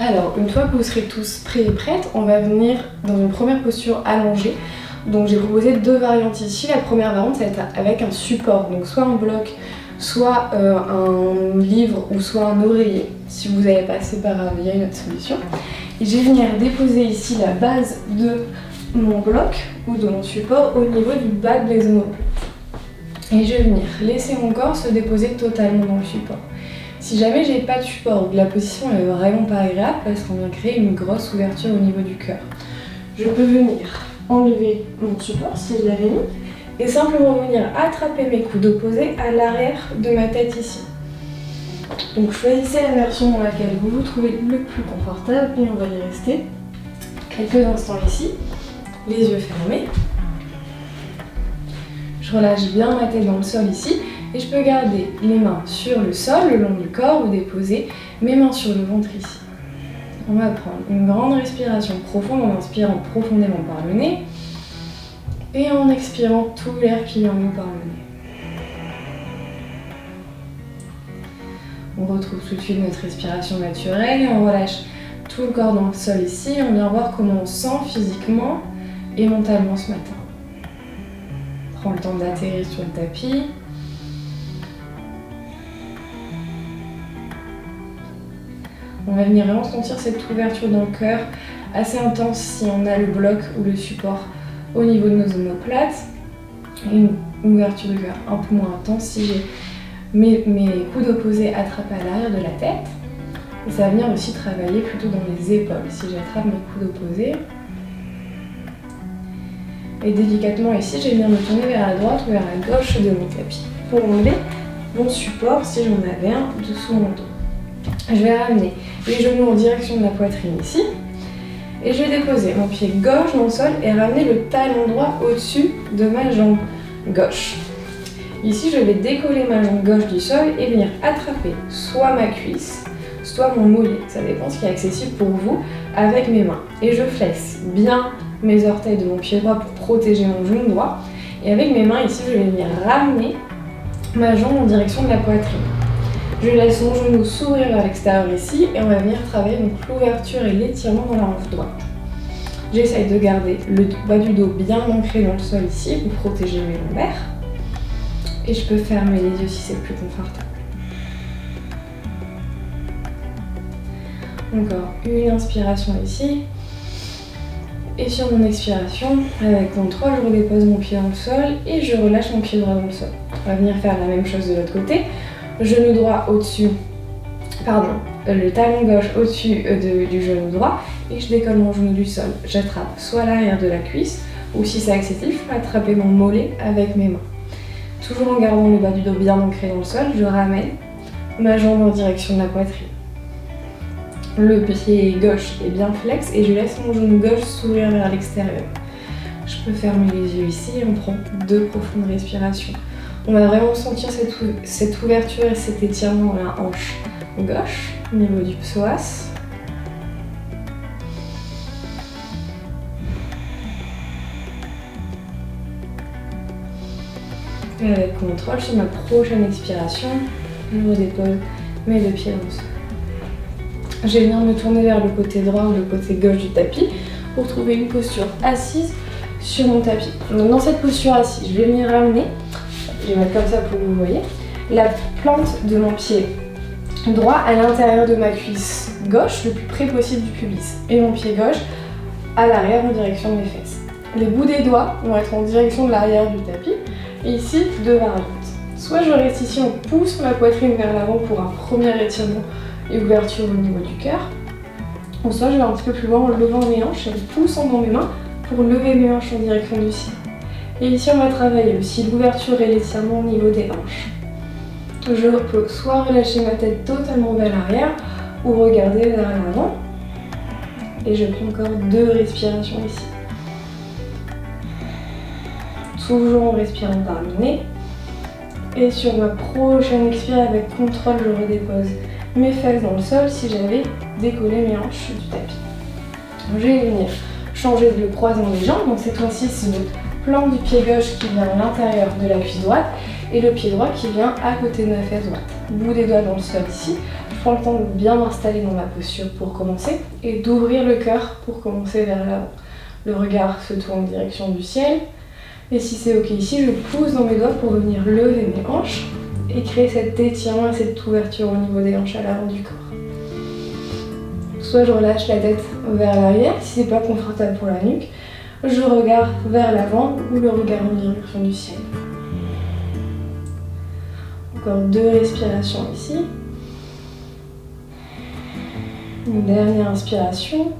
Alors, une fois que vous serez tous prêts et prêtes, on va venir dans une première posture allongée. Donc j'ai proposé 2 variantes ici. La première variante, ça va être avec un support, donc soit un bloc, soit un livre ou soit un oreiller. Si vous n'avez pas, c'est pas grave, il y a une autre solution. Et je vais venir déposer ici la base de mon bloc ou de mon support au niveau du bas de mes omoplates. Et je vais venir laisser mon corps se déposer totalement dans le support. Si jamais j'ai pas de support ou que la position est vraiment pas agréable, parce qu'on vient créer une grosse ouverture au niveau du cœur, je peux venir enlever mon support si je l'avais mis et simplement venir attraper mes coudes opposés à l'arrière de ma tête ici. Donc choisissez la version dans laquelle vous vous trouvez le plus confortable et on va y rester quelques instants ici, les yeux fermés. Je relâche bien ma tête dans le sol ici et je peux garder les mains sur le sol, le long du corps ou déposer mes mains sur le ventre ici. On va prendre une grande respiration profonde en inspirant profondément par le nez et en expirant tout l'air qui vient nous par le nez. On retrouve tout de suite notre respiration naturelle et on relâche tout le corps dans le sol ici. On vient voir comment on sent physiquement et mentalement ce matin. Prends le temps d'atterrir sur le tapis. On va venir vraiment sentir cette ouverture dans le cœur, assez intense si on a le bloc ou le support au niveau de nos omoplates. Et une ouverture de cœur un peu moins intense si j'ai mes coudes opposés attrapés à l'arrière de la tête. Et ça va venir aussi travailler plutôt dans les épaules si j'attrape mes coudes opposés. Et délicatement ici, je vais venir me tourner vers la droite ou vers la gauche de mon tapis pour enlever mon support si j'en avais un dessous mon dos. Je vais ramener les genoux en direction de la poitrine ici et je vais déposer mon pied gauche dans le sol et ramener le talon droit au-dessus de ma jambe gauche. Ici, je vais décoller ma jambe gauche du sol et venir attraper soit ma cuisse, soit mon mollet, ça dépend ce qui est accessible pour vous, avec mes mains. Et je flexe bien mes orteils de mon pied droit pour protéger mon genou droit. Et avec mes mains ici, je vais venir ramener ma jambe en direction de la poitrine. Je laisse mon genou s'ouvrir vers l'extérieur ici et on va venir travailler donc l'ouverture et l'étirement dans la hanche droite. J'essaye de garder le bas du dos bien ancré dans le sol ici pour protéger mes lombaires. Et je peux fermer les yeux si c'est plus confortable. Encore une inspiration ici. Et sur mon expiration, avec contrôle, je redépose mon pied dans le sol et je relâche mon pied droit dans le sol. On va venir faire la même chose de l'autre côté. Genou droit au-dessus, le talon gauche au-dessus du genou droit et je décolle mon genou du sol. J'attrape soit l'arrière de la cuisse ou si c'est accessible, je peux attraper mon mollet avec mes mains. Toujours en gardant le bas du dos bien ancré dans le sol, je ramène ma jambe en direction de la poitrine. Le pied gauche est bien flex et je laisse mon genou gauche s'ouvrir vers l'extérieur. Je peux fermer les yeux ici et on prend 2 profondes respirations. On va vraiment sentir cette ouverture et cet étirement dans la hanche gauche, au niveau du psoas. Et avec contrôle, sur ma prochaine expiration, je redépose mes 2 pieds dans le sol. Je vais venir me tourner vers le côté droit ou le côté gauche du tapis pour trouver une posture assise sur mon tapis. Donc dans cette posture assise, je vais venir ramener, je vais mettre comme ça pour que vous voyez, la plante de mon pied droit à l'intérieur de ma cuisse gauche, le plus près possible du pubis, et mon pied gauche à l'arrière en direction de mes fesses. Les bouts des doigts vont être en direction de l'arrière du tapis, et ici, 2 variantes. Soit je reste ici, on pousse ma poitrine vers l'avant pour un premier étirement et ouverture au niveau du cœur, ou soit je vais un petit peu plus loin en levant mes hanches et en poussant dans mes mains pour lever mes hanches en direction du ciel. Et ici, on va travailler aussi l'ouverture et l'étirement au niveau des hanches. Je peux soit relâcher ma tête totalement vers l'arrière ou regarder vers l'avant. Et je prends encore 2 respirations ici. Toujours en respirant par le nez. Et sur ma prochaine expire avec contrôle, je redépose mes fesses dans le sol si j'avais décollé mes hanches du tapis. Je vais venir changer le croisement des jambes. Donc cette fois-ci, c'est le plan du pied gauche qui vient à l'intérieur de la cuisse droite et le pied droit qui vient à côté de ma fesse droite. Bout des doigts dans le sol ici. Je prends le temps de bien m'installer dans ma posture pour commencer et d'ouvrir le cœur pour commencer vers l'avant. Le regard se tourne en direction du ciel. Et si c'est ok ici, je pousse dans mes doigts pour venir lever mes hanches et créer cet étirement et cette ouverture au niveau des hanches à l'avant du corps. Soit je relâche la tête vers l'arrière, si c'est pas confortable pour la nuque, je regarde vers l'avant ou le regard en direction du ciel. Encore 2 respirations ici. Une dernière inspiration.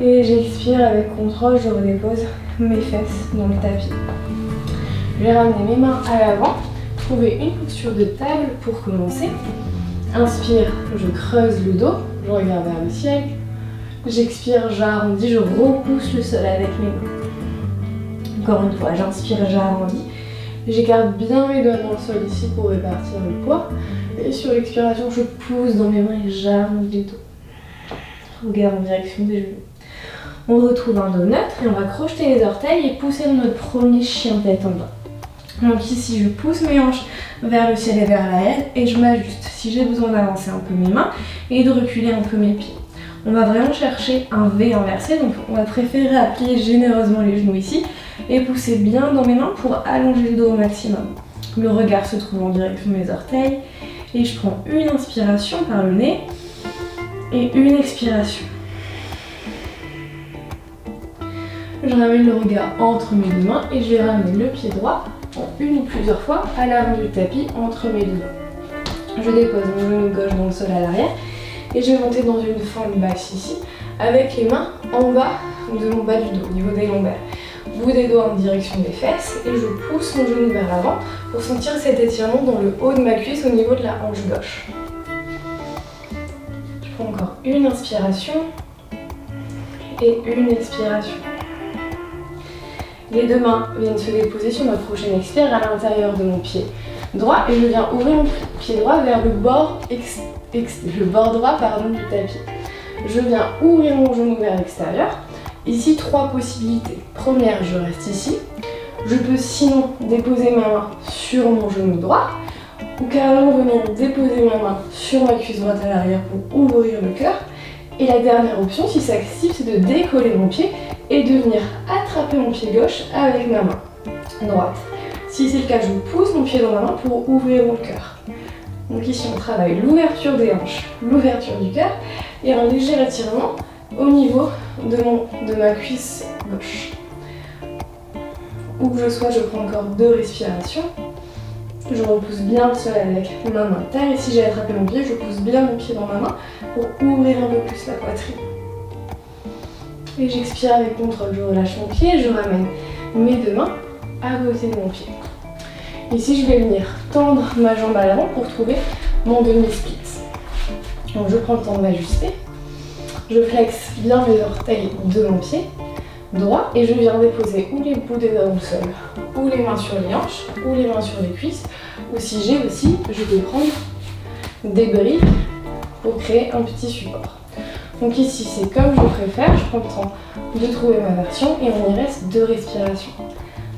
Et j'expire avec contrôle, je redépose mes fesses dans le tapis. Je vais ramener mes mains à l'avant, trouver une posture de table pour commencer. Inspire, je creuse le dos, je regarde vers le ciel. J'expire, j'arrondis, je repousse le sol avec mes mains. Encore une fois, j'inspire, j'arrondis. J'écarte bien mes doigts dans le sol ici pour répartir le poids. Et sur l'expiration, je pousse dans mes mains et j'arrondis le dos. Regarde en direction des genoux. On retrouve un dos neutre et on va crocheter les orteils et pousser dans notre premier chien tête en bas. Donc ici, je pousse mes hanches vers le ciel et vers l'arrière et je m'ajuste si j'ai besoin d'avancer un peu mes mains et de reculer un peu mes pieds. On va vraiment chercher un V inversé, donc on va préférer appuyer généreusement les genoux ici et pousser bien dans mes mains pour allonger le dos au maximum. Le regard se trouve en direction de mes orteils et je prends une inspiration par le nez et une expiration. Je ramène le regard entre mes deux mains et je vais ramener le pied droit en une ou plusieurs fois à l'avant du tapis entre mes deux mains. Je dépose mon genou gauche dans le sol à l'arrière et je vais monter dans une fente basse ici avec les mains en bas de mon bas du dos, au niveau des lombaires. Bout des doigts en direction des fesses et je pousse mon genou vers l'avant pour sentir cet étirement dans le haut de ma cuisse au niveau de la hanche gauche. Je prends encore une inspiration et une expiration. Les deux mains viennent se déposer sur ma prochaine expire à l'intérieur de mon pied droit et je viens ouvrir mon pied droit vers le bord, droit du tapis. Je viens ouvrir mon genou vers l'extérieur. Ici, 3 possibilités. Première, je reste ici. Je peux sinon déposer ma main sur mon genou droit ou carrément venir déposer ma main sur ma cuisse droite à l'arrière pour ouvrir le cœur. Et la dernière option, si c'est accessible, c'est de décoller mon pied et de venir attraper mon pied gauche avec ma main droite. Si c'est le cas, je pousse mon pied dans ma main pour ouvrir mon cœur. Donc ici, on travaille l'ouverture des hanches, l'ouverture du cœur et un léger étirement au niveau de ma cuisse gauche. Où que je sois, je prends encore 2 respirations. Je repousse bien le sol avec ma main terre et si j'ai attrapé mon pied, je pousse bien mon pied dans ma main pour ouvrir un peu plus la poitrine. Et j'expire avec contrôle, je relâche mon pied et je ramène mes 2 mains à côté de mon pied. Ici, je vais venir tendre ma jambe à l'avant pour trouver mon demi-split. Donc je prends le temps de m'ajuster. Je flexe bien mes orteils de mon pied droit et je viens déposer ou les bouts des doigts dans le sol, ou les mains sur les hanches, ou les mains sur les cuisses, ou si j'ai aussi, je peux prendre des briques pour créer un petit support. Donc ici, c'est comme je préfère, je prends le temps de trouver ma version et on y reste 2 respirations.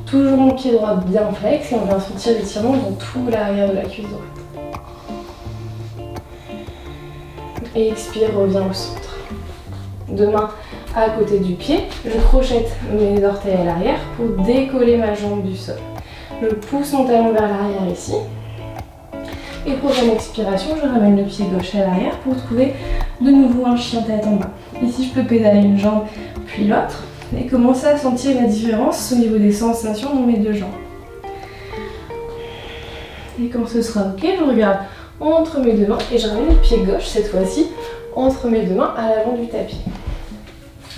Toujours mon pied droit bien flex et on vient sentir l'étirement dans tout l'arrière de la cuisse droite. Et expire, reviens au centre. 2 mains à côté du pied, je crochette mes orteils à l'arrière pour décoller ma jambe du sol. Je pousse mon talon vers l'arrière ici. Et prochaine expiration, je ramène le pied gauche à l'arrière pour trouver de nouveau un chien tête en bas. Ici, je peux pédaler une jambe puis l'autre et commencer à sentir la différence au niveau des sensations dans mes 2 jambes. Et quand ce sera ok, je regarde entre mes 2 mains et je ramène le pied gauche cette fois-ci entre mes 2 mains à l'avant du tapis.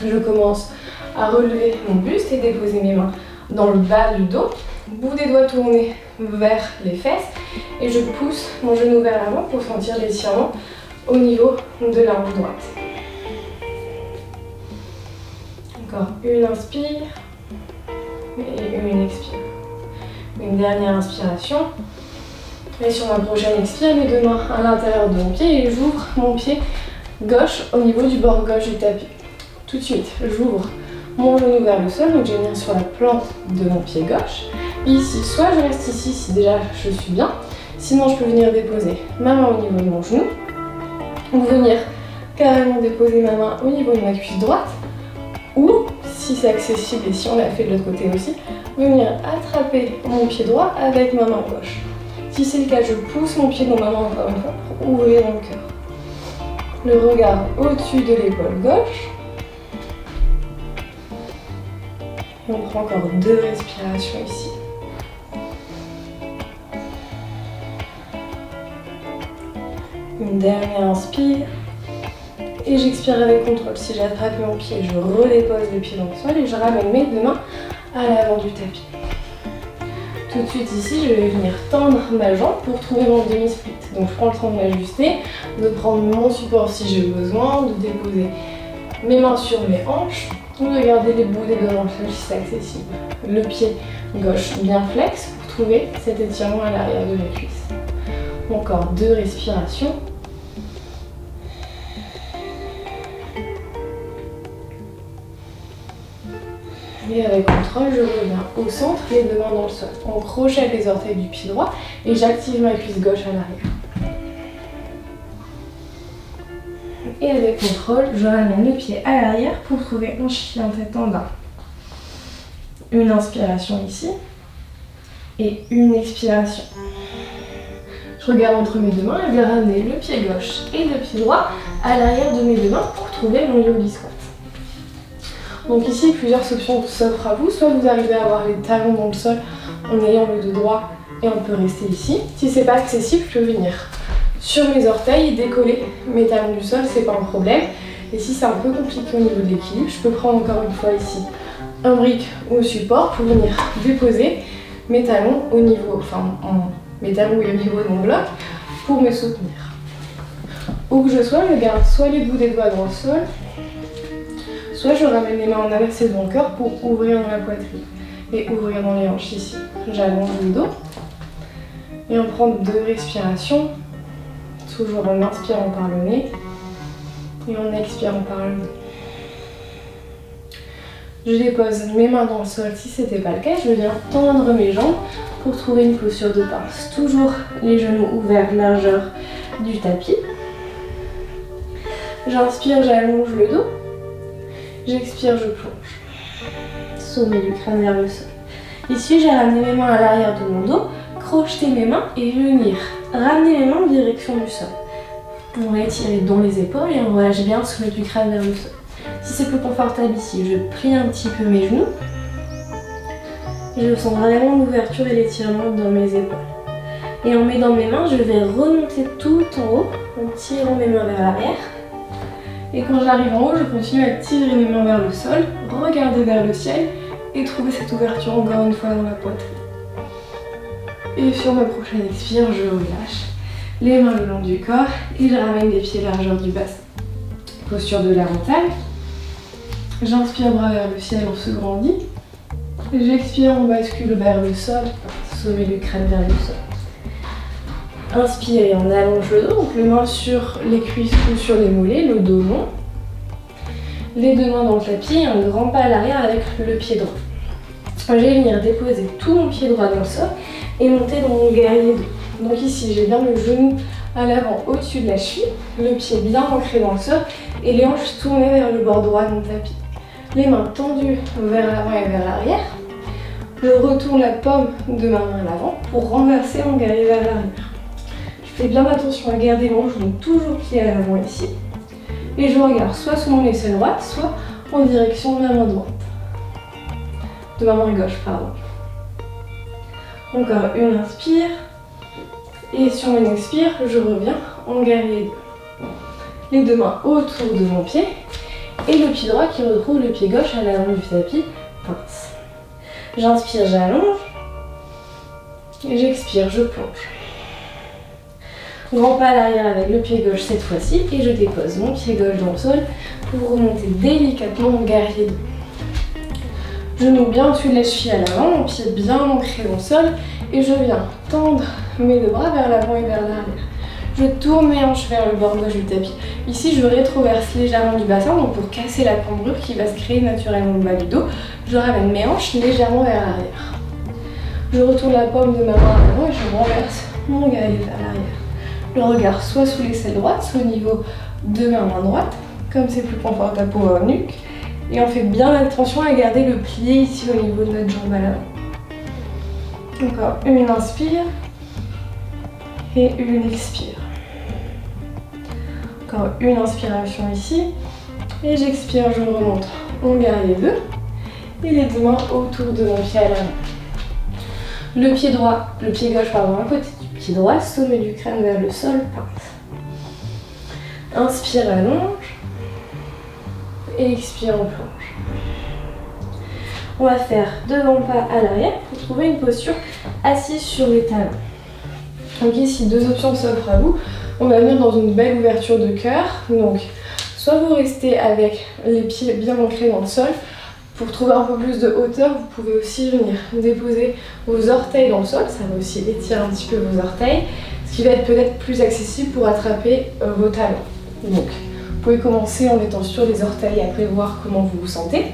Je commence à relever mon buste et déposer mes mains dans le bas du dos, bout des doigts tournés vers les fesses et je pousse mon genou vers l'avant pour sentir l'étirement au niveau de la hanche droite. Encore une inspire et une expire. Une dernière inspiration. Et sur ma prochaine expire, mes 2 mains à l'intérieur de mon pied et j'ouvre mon pied gauche au niveau du bord gauche du tapis. Tout de suite, j'ouvre mon genou vers le sol, donc je viens sur la plante de mon pied gauche. Ici, soit je reste ici si déjà je suis bien, sinon je peux venir déposer ma main au niveau de mon genou Ou venir carrément déposer ma main au niveau de ma cuisse droite. Ou, si c'est accessible et si on l'a fait de l'autre côté aussi, venir attraper mon pied droit avec ma main gauche. Si c'est le cas, je pousse mon pied dans ma main encore une fois pour ouvrir mon cœur. Le regard au-dessus de l'épaule gauche. Et on prend encore 2 respirations ici. Une dernière inspire. Et j'expire avec contrôle. Si j'attrape mon pied, je redépose le pied dans le sol et je ramène mes 2 mains à l'avant du tapis. Tout de suite ici, je vais venir tendre ma jambe pour trouver mon demi-split. Donc je prends le temps de m'ajuster, de prendre mon support si j'ai besoin, de déposer mes mains sur mes hanches ou de garder les bouts des doigts dans le sol si c'est accessible. Le pied gauche bien flex pour trouver cet étirement à l'arrière de mes cuisses. Encore 2 respirations. Et avec contrôle, je reviens au centre, les 2 mains dans le sol. On crochette les orteils du pied droit et j'active ma cuisse gauche à l'arrière. Et avec contrôle, je ramène le pied à l'arrière pour trouver un chien tête en bas. Une inspiration ici et une expiration. Je regarde entre mes 2 mains et je vais ramener le pied gauche et le pied droit à l'arrière de mes 2 mains pour trouver mon yogi squat. Donc ici, plusieurs options s'offrent à vous. Soit vous arrivez à avoir les talons dans le sol en ayant le dos droit et on peut rester ici. Si c'est pas accessible, je peux venir sur mes orteils et décoller mes talons du sol, c'est pas un problème. Et si c'est un peu compliqué au niveau de l'équilibre, je peux prendre encore une fois ici un brick ou un support pour venir déposer mes talons au niveau, mes talons au niveau de mon bloc pour me soutenir. Où que je sois, je garde soit les bouts des doigts dans le sol, soit je ramène les mains en inversé de mon cœur pour ouvrir dans la poitrine et ouvrir dans les hanches ici. J'allonge le dos et on prend 2 respirations, toujours en inspirant par le nez et en expirant par le nez. Je dépose mes mains dans le sol si ce n'était pas le cas, je viens tendre mes jambes pour trouver une posture de pince. Toujours les genoux ouverts, largeur du tapis. J'inspire, j'allonge le dos. J'expire, je plonge. Sommet du crâne vers le sol. Ici, j'ai ramené mes mains à l'arrière de mon dos, crocheter mes mains et venir ramener mes mains en direction du sol. On va étirer dans les épaules et on relâche bien le sommet du crâne vers le sol. Si c'est plus confortable ici, je plie un petit peu mes genoux. Je sens vraiment l'ouverture et l'étirement dans mes épaules. Et en mettant mes mains, je vais remonter tout en haut en tirant mes mains vers l'arrière. Et quand j'arrive en haut, je continue à tirer mes mains vers le sol, regarder vers le ciel et trouver cette ouverture encore une fois dans la poitrine. Et sur ma prochaine expire, je relâche les mains le long du corps et je ramène les pieds largeur du bassin. Posture de la montagne. J'inspire bras vers le ciel, on se grandit. J'expire, on bascule vers le sol, sommet du crâne vers le sol. Inspire et on allonge le dos, donc les mains sur les cuisses ou sur les mollets, le dos long. Les 2 mains dans le tapis, un grand pas à l'arrière avec le pied droit. Je vais venir déposer tout mon pied droit dans le sol et monter dans mon guerrier dos. Donc ici, j'ai bien le genou à l'avant au-dessus de la cheville, le pied bien ancré dans le sol et les hanches tournées vers le bord droit de mon tapis. Les mains tendues vers l'avant et vers l'arrière. Je retourne la paume de ma main à l'avant pour renverser mon guerrier vers l'arrière. Je fais bien attention à garder mon genou toujours plié à l'avant ici. Et je regarde soit sur mon aisselle droite, soit en direction de ma main droite. De ma main gauche, pardon. Encore une inspire. Et sur une expire, je reviens en guerrier dos. Les 2 mains autour de mon pied. Et le pied droit qui retrouve le pied gauche à l'avant du tapis, pince. J'inspire, j'allonge. Et j'expire, je plonge. Grand pas à l'arrière avec le pied gauche cette fois-ci. Et je dépose mon pied gauche dans le sol pour remonter délicatement mon guerrier dos. Genou bien au-dessus de la cheville à l'avant, mon pied bien ancré dans le sol. Et je viens tendre mes 2 bras vers l'avant et vers l'arrière. Je tourne mes hanches vers le bord gauche du tapis. Ici, je rétroverse légèrement du bassin, donc pour casser la cambrure qui va se créer naturellement au bas du dos, je ramène mes hanches légèrement vers l'arrière. Je retourne la paume de ma main à l'avant et je renverse mon guerrier vers l'arrière. Le regard soit sous l'aisselle droite, soit au niveau de ma main droite, comme c'est plus confortable pour votre nuque. Et on fait bien attention à garder le pli ici au niveau de notre jambe à l'avant. Encore une inspire et une expire. Encore une inspiration ici et j'expire, je remonte. On garde les deux et les deux mains autour de mon pied à l'avant. Le pied gauche à côté du pied droit, sommet du crâne vers le sol, pince. Inspire, allonge et expire, on plonge. On va faire devant pas à l'arrière pour trouver une posture assise sur les talons. Donc ici, deux options s'offrent à vous. On va venir dans une belle ouverture de cœur. Donc, soit vous restez avec les pieds bien ancrés dans le sol. Pour trouver un peu plus de hauteur, vous pouvez aussi venir déposer vos orteils dans le sol. Ça va aussi étirer un petit peu vos orteils, ce qui va être peut-être plus accessible pour attraper vos talons. Donc, vous pouvez commencer en étant sur les orteils et après voir comment vous vous sentez.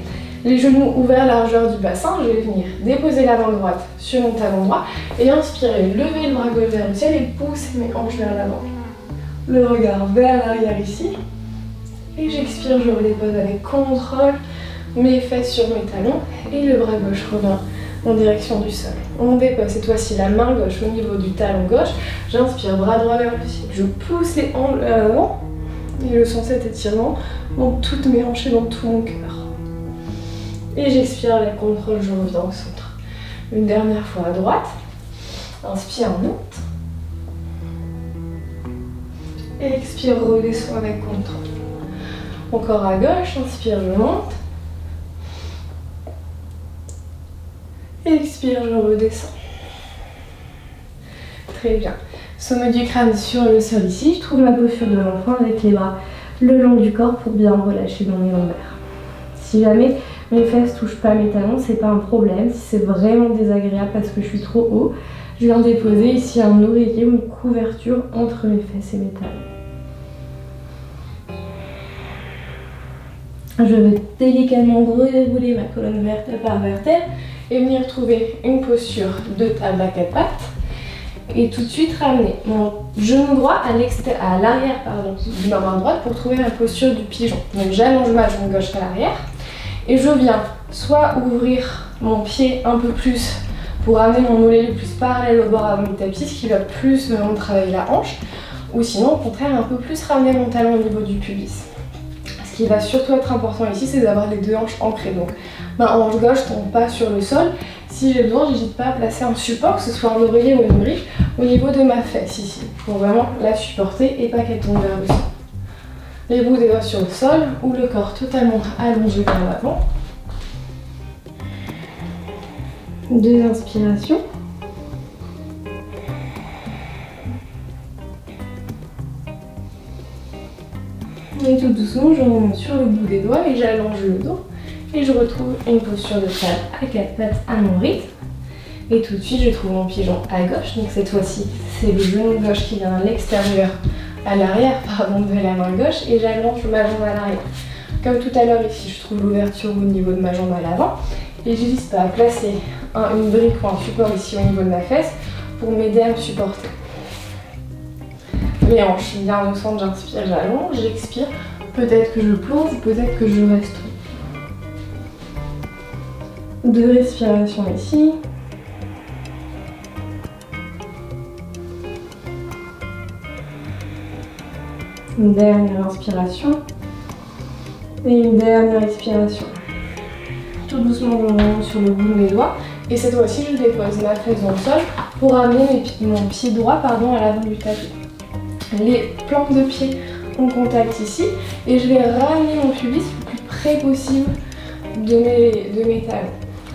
Les genoux ouverts largeur du bassin, je vais venir déposer la main droite sur mon talon droit et inspirer, lever le bras gauche vers le ciel et pousser mes hanches vers l'avant. Le regard vers l'arrière ici. Et j'expire, je redépose avec contrôle mes fesses sur mes talons et le bras gauche revient en direction du sol. On dépose cette fois-ci la main gauche au niveau du talon gauche. J'inspire, bras droit vers le ciel. Je pousse les hanches vers l'avant et je sens cet étirement dans toutes mes hanches et dans tout mon cœur. Et j'expire avec contrôle, je reviens au centre. Une dernière fois à droite. Inspire, monte. Et expire, redescends avec contrôle. Encore à gauche, inspire, je monte. Et expire, je redescends. Très bien. Sommet du crâne sur le sol ici. Je trouve ma posture de l'enfant avec les bras le long du corps pour bien relâcher dans les lombaires. Si jamais mes fesses touchent pas mes talons, c'est pas un problème. Si c'est vraiment désagréable parce que je suis trop haut, je viens déposer ici un oreiller ou une couverture entre mes fesses et mes talons. Je vais délicatement redérouler ma colonne vertèbre par vertèbre et venir trouver une posture de table à quatre pattes. Et tout de suite ramener mon genou droit à l'arrière de ma main droite pour trouver la posture du pigeon. Donc j'allonge ma jambe gauche à l'arrière et je viens soit ouvrir mon pied un peu plus pour amener mon mollet le plus parallèle au bord avant du tapis, ce qui va plus me travailler la hanche, ou sinon au contraire un peu plus ramener mon talon au niveau du pubis. Ce qui va surtout être important ici, c'est d'avoir les deux hanches ancrées. Donc ma hanche gauche tombe pas sur le sol. Si j'ai besoin, j'hésite pas à placer un support, que ce soit un oreiller ou une griffe, au niveau de ma fesse ici, pour vraiment la supporter et pas qu'elle tombe vers le sol. Les bouts des doigts sur le sol ou le corps totalement allongé vers l'avant. Deux inspirations. Et tout doucement, je remonte sur le bout des doigts et j'allonge le dos. Et je retrouve une posture de table à quatre pattes à mon rythme. Et tout de suite, je trouve mon pigeon à gauche. Donc cette fois-ci, c'est le genou gauche qui vient à l'extérieur, à l'arrière, de la main gauche. Et j'allonge ma jambe à l'arrière. Comme tout à l'heure ici, je trouve l'ouverture au niveau de ma jambe à l'avant. Et j'hésite pas à placer une brique ou un support ici au niveau de ma fesse pour m'aider à me supporter. Les hanches bien au centre, j'inspire, j'allonge, j'expire. Peut-être que je plonge, peut-être que je reste. Deux respirations ici. Une dernière inspiration. Et une dernière expiration. Tout doucement, je remonte sur le bout de mes doigts. Et cette fois-ci, je dépose ma fesse dans le sol pour amener mon pied droit à l'avant du tapis. Les plantes de pied en contact ici. Et je vais ramener mon pubis le plus près possible de mes talons.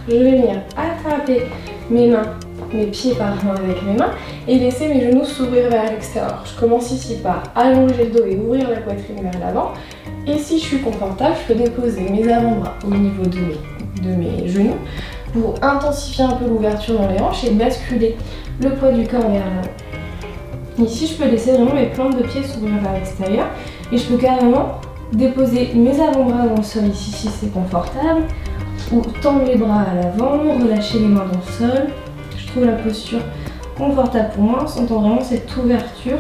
Je vais venir attraper mes pieds avec mes mains et laisser mes genoux s'ouvrir vers l'extérieur. Je commence ici par allonger le dos et ouvrir la poitrine vers l'avant. Et si je suis confortable, je peux déposer mes avant-bras au niveau de mes genoux pour intensifier un peu l'ouverture dans les hanches et basculer le poids du corps vers l'avant. Ici, je peux laisser vraiment mes plantes de pied s'ouvrir vers l'extérieur et je peux carrément déposer mes avant-bras dans le sol ici si c'est confortable. Ou tendre les bras à l'avant, relâcher les mains dans le sol. Je trouve la posture confortable pour moi, en sentant vraiment cette ouverture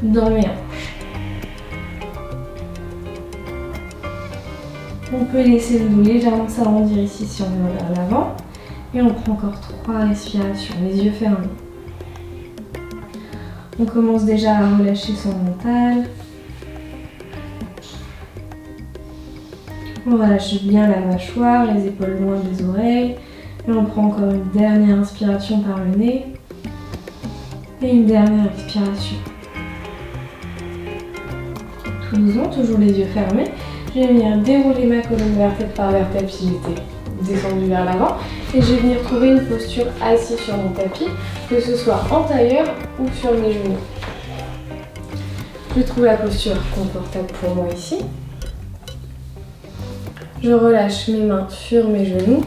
dans mes hanches. On peut laisser le dos légèrement s'arrondir ici si on est vers l'avant. Et on prend encore 3 respirations, les yeux fermés. On commence déjà à relâcher son mental. On relâche bien la mâchoire, les épaules loin des oreilles. Et on prend encore une dernière inspiration par le nez. Et une dernière expiration. Tout doucement, toujours les yeux fermés. Je vais venir dérouler ma colonne vertèbre par vertèbre si j'étais descendue vers l'avant. Et je vais venir trouver une posture assise sur mon tapis, que ce soit en tailleur ou sur mes genoux. Je trouve la posture confortable pour moi ici. Je relâche mes mains sur mes genoux.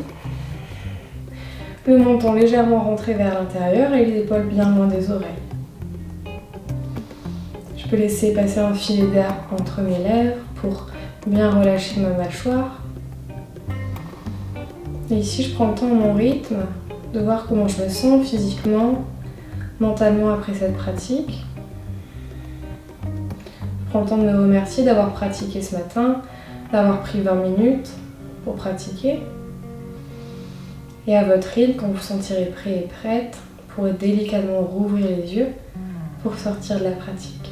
Le menton légèrement rentré vers l'intérieur et les épaules bien loin des oreilles. Je peux laisser passer un filet d'air entre mes lèvres pour bien relâcher ma mâchoire. Et ici, je prends le temps, mon rythme, de voir comment je me sens physiquement, mentalement après cette pratique. Je prends le temps de me remercier d'avoir pratiqué ce matin, d'avoir pris 20 minutes pour pratiquer. Et à votre rythme, quand vous vous sentirez prêt et prête, vous pourrez délicatement rouvrir les yeux pour sortir de la pratique.